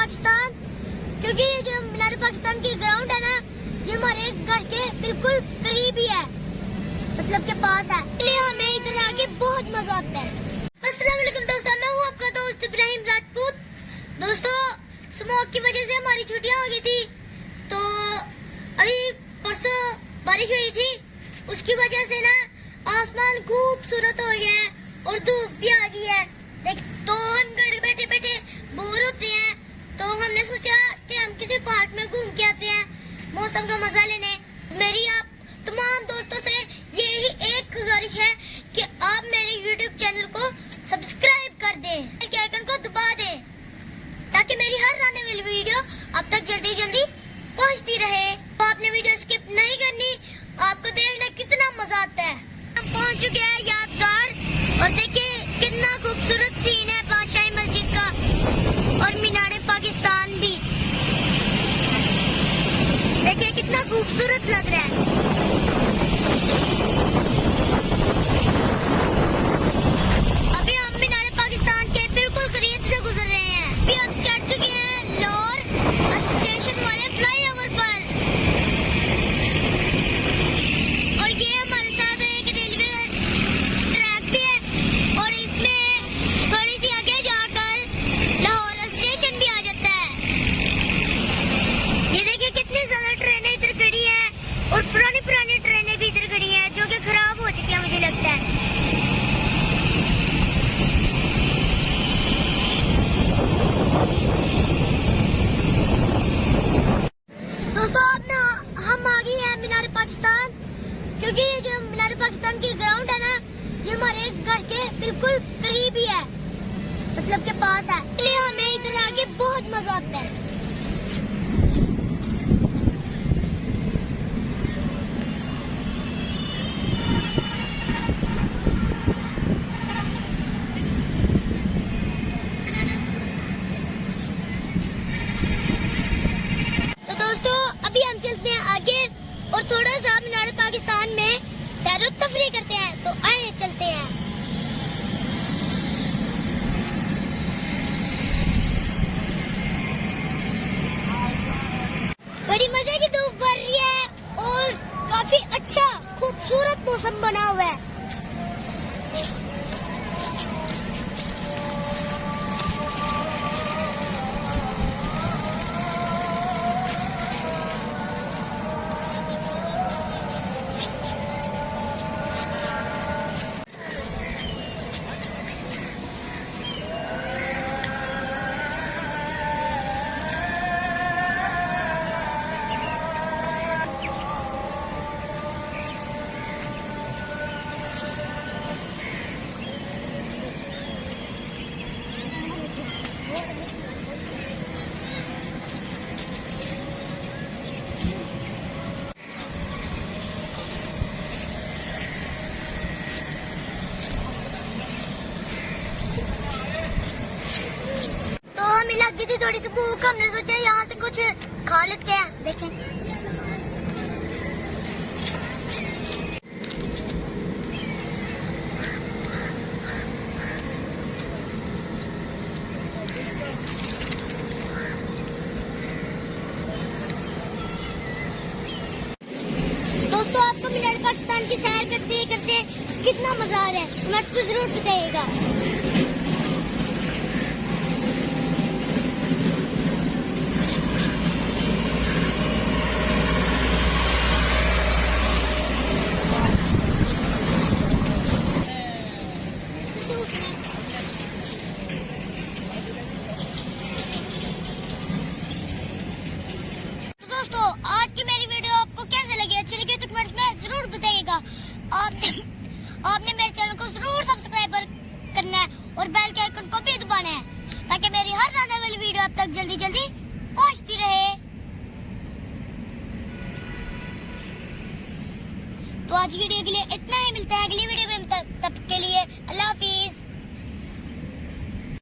पाकिस्तान, क्योंकि ये जो मीनार पाकिस्तान की ग्राउंड है ना, ये हमारे घर के बिल्कुल करीब ही है, मतलब के पास है, इसलिए हमें इधर आके बहुत मजा आता है। अस्सलाम वालेकुम दोस्तों, मैं हूँ आपका दोस्त इब्राहिम राजपूत। दोस्तों, स्मोक की वजह से हमारी छुट्टियां हो गई थी, तो अभी परसों बारिश हुई थी, उसकी वजह से ना आसमान खूबसूरत हो गया है और धूप भी आ गई है। तो हम घर बैठे बैठे बोर होते हैं, तो हमने सोचा कि हम किसी पार्क में घूम के आते हैं मौसम का मजा लेने। मेरी आप तमाम दोस्तों से यही एक गुजारिश है कि आप मेरे YouTube चैनल को सब्सक्राइब कर दें, के आइकन को दबा दें, ताकि मेरी हर आने वाली वीडियो आप तक जल्दी जल्दी पहुंचती रहे। तो आपने वीडियो स्किप नहीं करनी, आपको देखना कितना मजा आता है। हम पहुंच चुके हैं यादगार, और देखिए कितना खूबसूरत सीन है बादशाही मस्जिद का और मीनार पाकिस्तान भी। देखिए कितना खूबसूरत लग रहा है। अभी हम मीनार पाकिस्तान के बिल्कुल करीब से गुजर रहे हैं। अभी हम चढ़ चुके हैं लाहौर स्टेशन वाले फ्लाईओवर पर, और ये हमारे साथ एक रेलवे ट्रैक भी है, और इसमें थोड़ी सी आगे जाकर लाहौर स्टेशन भी आ जाता है। ये देखिए कितनी ज्यादा ट्रेनें इधर खड़ी हैं, और पुरानी पुरानी ट्रेनें भी इधर खड़ी हैं जो कि खराब हो चुकी है मुझे लगता है। दोस्तों, अब ना हम आ गए हैं मीनार पाकिस्तान, क्योंकि ये जो मीनार पाकिस्तान की ग्राउंड है ना, ये हमारे घर के बिल्कुल करीब ही है, मतलब के पास है, इसलिए हमें इधर आके बहुत मजा आता है। तो दोस्तों, अभी हम चलते हैं आगे और थोड़ा सा मीनार पाकिस्तान में सैर तफरी करते हैं, तो आइए चलते हैं। बड़ी मजे की धूप पड़ रही है और काफी अच्छा खूबसूरत मौसम बना हुआ है। लगी थी थोड़ी सी भूख, हमने सोचा यहाँ से कुछ खा लेते हैं। देखें दोस्तों, आपको मीनार पाकिस्तान की सैर करते करते कितना मजा आ रहा है, कमेंट्स में जरूर बताइएगा। दोस्तों, आज की मेरी वीडियो आपको कैसे लगी, अच्छी लगी तो कमेंट्स में जरूर बताइएगा। आपने मेरे चैनल को जरूर सब्सक्राइब करना है और बेल के आइकन को भी दबाना है, ताकि मेरी हर आने वाली वीडियो आप तक जल्दी जल्दी पहुंचती रहे। तो आज की वीडियो के लिए